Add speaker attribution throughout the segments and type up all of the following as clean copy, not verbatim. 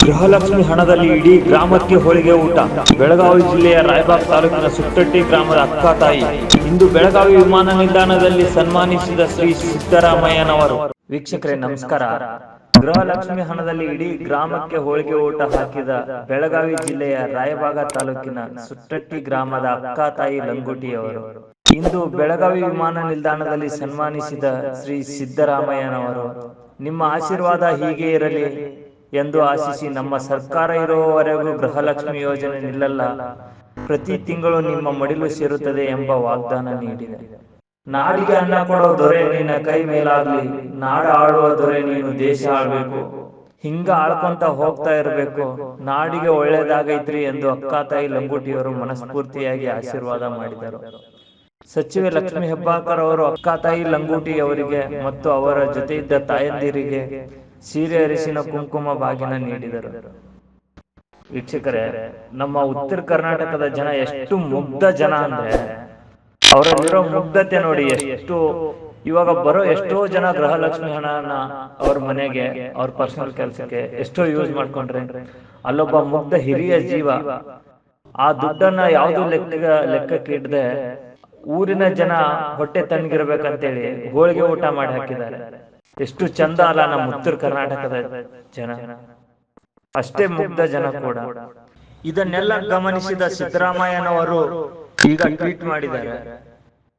Speaker 1: ಗೃಹಲಕ್ಷ್ಮಿ ಹಣದಲ್ಲಿ ಇಡೀ ಗ್ರಾಮಕ್ಕೆ ಹೋಳಿಗೆ ಊಟ. ಬೆಳಗಾವಿ ಜಿಲ್ಲೆಯ ರಾಯಬಾಗ್ ತಾಲೂಕಿನ ಸುಟ್ಟಟ್ಟಿ ಗ್ರಾಮದ ಅಕ್ಕ ತಾಯಿ ಇಂದು ಬೆಳಗಾವಿ ವಿಮಾನ ನಿಲ್ದಾಣದಲ್ಲಿ ಸನ್ಮಾನಿಸಿದ ಶ್ರೀ ಸಿದ್ದರಾಮಯ್ಯನವರು. ವೀಕ್ಷಕರೇ ನಮಸ್ಕಾರ. ಗೃಹಲಕ್ಷ್ಮಿ ಹಣದಲ್ಲಿ ಇಡೀ ಗ್ರಾಮಕ್ಕೆ ಹೋಳಿಗೆ ಊಟ ಹಾಕಿದ ಬೆಳಗಾವಿ ಜಿಲ್ಲೆಯ ರಾಯಬಾಗ ತಾಲೂಕಿನ ಸುಟ್ಟಟ್ಟಿ ಗ್ರಾಮದ ಅಕ್ಕ ತಾಯಿ ಲಂಗೋಟಿಯವರು ಇಂದು ಬೆಳಗಾವಿ ವಿಮಾನ ನಿಲ್ದಾಣದಲ್ಲಿ ಸನ್ಮಾನಿಸಿದ ಶ್ರೀ ಸಿದ್ದರಾಮಯ್ಯನವರು. ನಿಮ್ಮ ಆಶೀರ್ವಾದ ಹೀಗೆ ಇರಲಿ ಎಂದು ಆಶಿಸಿ, ನಮ್ಮ ಸರ್ಕಾರ ಇರುವವರೆಗೂ ಗೃಹಲಕ್ಷ್ಮಿ ಯೋಜನೆ ನಿಲ್ಲಲ್ಲ, ಪ್ರತಿ ತಿಂಗಳು ನಿಮ್ಮ ಮಡಿಲು ಸೇರುತ್ತದೆ ಎಂಬ ವಾಗ್ದಾನ ನೀಡಿದೆ. ನಾಡಿಗೆ ಅನ್ನ ಕೊಡೋ ದೊರೆ ನಿನ್ನ ಕೈ ಮೇಲಾಗ್ಲಿ, ನಾಡ ಆಳುವ ದೊರೆ ನೀನು ದೇಶ ಆಳ್ಬೇಕು, ಹಿಂಗ ಆಳ್ಕೊಂತ ಹೋಗ್ತಾ ಇರಬೇಕು, ನಾಡಿಗೆ ಒಳ್ಳೇದಾಗೈತ್ರಿ ಎಂದು ಅಕ್ಕ ತಾಯಿ ಲಂಗೋಟಿಯವರು ಮನಸ್ಫೂರ್ತಿಯಾಗಿ ಆಶೀರ್ವಾದ ಮಾಡಿದರು. ಸಚಿವೆ ಲಕ್ಷ್ಮಿ ಹೆಬ್ಬಾಳ್ಕರ್ ಅವರು ಅಕ್ಕ ತಾಯಿ ಲಂಗೋಟಿ ಅವರಿಗೆ ಮತ್ತು ಅವರ ಜೊತೆ ಇದ್ದ ತಾಯಂದಿರಿಗೆ ಸೀರೆ, ಅರಿಶಿನ, ಕುಂಕುಮ, ಬಾಗಿನ ನೀಡಿದರು. ವೀಕ್ಷಕರೇ, ನಮ್ಮ ಉತ್ತರ ಕರ್ನಾಟಕದ ಜನ ಎಷ್ಟು ಮುಗ್ಧ ಜನ ಅಂದ್ರೆ ಅವರಲ್ಲಿರೋ ಮುಗ್ಧತೆ ನೋಡಿ. ಎಷ್ಟು ಇವಾಗ ಬರೋ ಎಷ್ಟೋ ಜನ ಗೃಹಲಕ್ಷ್ಮಿ ಹಣನ ಅವ್ರ ಮನೆಗೆ, ಅವ್ರ ಪರ್ಸನಲ್ ಕೆಲಸಕ್ಕೆ ಎಷ್ಟೋ ಯೂಸ್ ಮಾಡ್ಕೊಂಡ್ರೆ, ಅಲ್ಲೊಬ್ಬ ಮುಗ್ಧ ಹಿರಿಯ ಜೀವ ಆ ದುಡ್ಡನ್ನ ಯಾವ್ದು ಲೆಕ್ಕಕ್ಕೆ ಇಡದೆ ಊರಿನ ಜನ ಹೊಟ್ಟೆ ತಣ್ಣಗಿರ್ಬೇಕಂತೇಳಿ ಹೋಳಿಗೆ ಊಟ ಮಾಡಿ ಹಾಕಿದ್ದಾರೆ. ಎಷ್ಟು ಚಂದ ಅಲ್ಲ ನಮ್ಮ ಉತ್ತರ ಕರ್ನಾಟಕದ ಜನ, ಅಷ್ಟೇ ಮುಗ್ಧ ಜನ ಕೂಡ. ಇದನ್ನೆಲ್ಲ ಗಮನಿಸಿದ ಸಿದ್ದರಾಮಯ್ಯನವರು ಈಗ ಟ್ವೀಟ್ ಮಾಡಿದ್ದಾರೆ.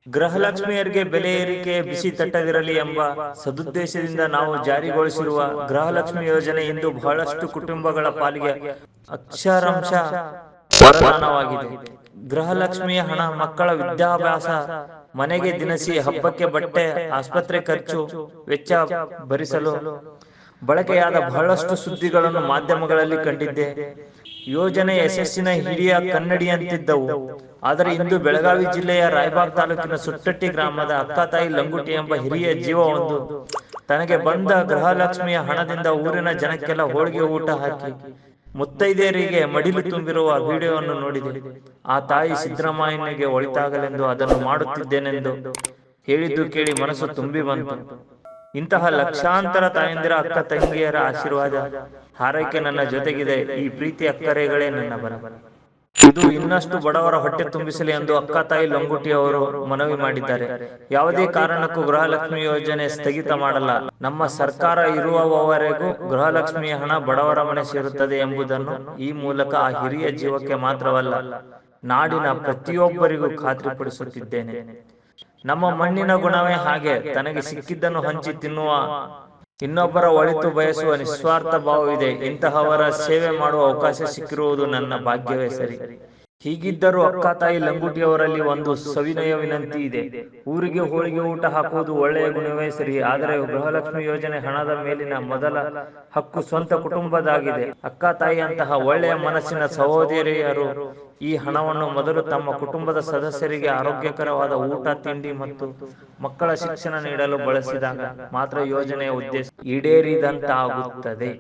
Speaker 1: ಗೃಹಲಕ್ಷ್ಮಿಯರಿಗೆ ಬೆಲೆ ಏರಿಕೆ ಬಿಸಿ ತಟ್ಟದಿರಲಿ ಎಂಬ ಸದುದ್ದೇಶದಿಂದ ನಾವು ಜಾರಿಗೊಳಿಸಿರುವ ಗೃಹಲಕ್ಷ್ಮಿ ಯೋಜನೆ ಇಂದು ಬಹಳಷ್ಟು ಕುಟುಂಬಗಳ ಪಾಲಿಗೆ ಅಕ್ಷರಾಂಶ ವರದಾನವಾಗಿದೆ. ಗೃಹಲಕ್ಷ್ಮಿಯ ಹಣ ಮಕ್ಕಳ ವಿದ್ಯಾಭ್ಯಾಸ, ಮನೆಗೆ ದಿನಸಿ, ಹಬ್ಬಕ್ಕೆ ಬಟ್ಟೆ, ಆಸ್ಪತ್ರೆ ಖರ್ಚು ವೆಚ್ಚ ಭರಿಸಲು ಬಳಕೆಯಾದ ಬಹಳಷ್ಟು ಸುದ್ದಿಗಳನ್ನು ಮಾಧ್ಯಮಗಳಲ್ಲಿ ಕಂಡಿದ್ದೆ. ಯೋಜನೆ ಯಶಸ್ಸಿನ ಹಿರಿಯ ಕನ್ನಡಿಯಂತಿದ್ದವು. ಆದರೆ ಇಂದು ಬೆಳಗಾವಿ ಜಿಲ್ಲೆಯ ರಾಯಬಾಗ್ ತಾಲೂಕಿನ ಸುಟ್ಟಟ್ಟಿ ಗ್ರಾಮದ ಅಕ್ಕ ತಾಯಿ ಲಂಗೋಟಿ ಎಂಬ ಹಿರಿಯ ಜೀವವೊಂದು ತನಗೆ ಬಂದ ಗೃಹಲಕ್ಷ್ಮಿಯ ಹಣದಿಂದ ಊರಿನ ಜನಕ್ಕೆಲ್ಲ ಹೋಳಿಗೆ ಊಟ ಹಾಕಿ ಮುತ್ತೈದೆಯರಿಗೆ ಮಡಿಲು ತುಂಬಿರುವ ವಿಡಿಯೋವನ್ನು ನೋಡಿದೆ. ಆ ತಾಯಿ ಸಿದ್ದರಾಮಯ್ಯನಿಗೆ ಒಳಿತಾಗಲೆಂದು ಅದನ್ನು ಮಾಡುತ್ತಿದ್ದೇನೆಂದು ಹೇಳಿದ್ದು ಕೇಳಿ ಮನಸ್ಸು ತುಂಬಿ ಬಂತು. ಇಂತಹ ಲಕ್ಷಾಂತರ ತಾಯಂದಿರ, ಅಕ್ಕ ತಂಗಿಯರ ಆಶೀರ್ವಾದ, ಹಾರೈಕೆ ನನ್ನ ಜೊತೆಗಿದೆ. ಈ ಪ್ರೀತಿ ಅಕ್ಕರೆಗಳೇ ನನ್ನ ಬಲ. ಇದು ಇನ್ನಷ್ಟು ಬಡವರ ಹೊಟ್ಟೆ ತುಂಬಿಸಲಿ ಎಂದು ಅಕ್ಕ ತಾಯಿ ಲಂಗೋಟಿ ಅವರು ಮನವಿ ಮಾಡಿದ್ದಾರೆ. ಯಾವುದೇ ಕಾರಣಕ್ಕೂ ಗೃಹಲಕ್ಷ್ಮಿ ಯೋಜನೆ ಸ್ಥಗಿತ ಮಾಡಲ್ಲ. ನಮ್ಮ ಸರ್ಕಾರ ಇರುವವರೆಗೂ ಗೃಹಲಕ್ಷ್ಮಿಯ ಹಣ ಬಡವರ ಮನೆ ಸೇರುತ್ತದೆ ಎಂಬುದನ್ನು ಈ ಮೂಲಕ ಆ ಹಿರಿಯ ಜೀವಕ್ಕೆ ಮಾತ್ರವಲ್ಲ, ನಾಡಿನ ಪ್ರತಿಯೊಬ್ಬರಿಗೂ ಖಾತ್ರಿಪಡಿಸುತ್ತಿದ್ದೇನೆ. ನಮ್ಮ ಮಣ್ಣಿನ ಗುಣವೇ ಹಾಗೆ. ತನಗೆ ಸಿಕ್ಕಿದ್ದನ್ನು ಹಂಚಿ ತಿನ್ನುವ, ಇನ್ನೊಬ್ಬರ ಒಳಿತು ಬಯಸುವ ನಿಸ್ವಾರ್ಥ ಭಾವವಿದೆ. ಇಂತಹವರ ಸೇವೆ ಮಾಡುವ ಅವಕಾಶ ಸಿಕ್ಕಿರುವುದು ನನ್ನ ಭಾಗ್ಯವೇ ಸರಿ. ಹೀಗಿದ್ದರೂ ಅಕ್ಕ ತಾಯಿ ಲಂಗೋಟಿಯವರಲ್ಲಿ ಒಂದು ಸವಿನಯ ವಿನಂತಿ ಇದೆ. ಊರಿಗೆ ಹೋಳಿಗೆ ಊಟ ಹಾಕುವುದು ಒಳ್ಳೆಯ ಗುಣವೇ ಸರಿ, ಆದರೆ ಗೃಹಲಕ್ಷ್ಮಿ ಯೋಜನೆ ಹಣದ ಮೇಲಿನ ಮೊದಲ ಹಕ್ಕು ಸ್ವಂತ ಕುಟುಂಬದಾಗಿದೆ. ಅಕ್ಕ ತಾಯಿ ಅಂತಹ ಒಳ್ಳೆಯ ಮನಸ್ಸಿನ ಸಹೋದರಿಯರು ಈ ಹಣವನ್ನು ಮೊದಲು ತಮ್ಮ ಕುಟುಂಬದ ಸದಸ್ಯರಿಗೆ ಆರೋಗ್ಯಕರವಾದ ಊಟ, ತಿಂಡಿ ಮತ್ತು ಮಕ್ಕಳ ಶಿಕ್ಷಣ ನೀಡಲು ಬಳಸಿದಾಗ ಮಾತ್ರ ಯೋಜನೆಯ ಉದ್ದೇಶ ಈಡೇರಿದಂತಾಗುತ್ತದೆ.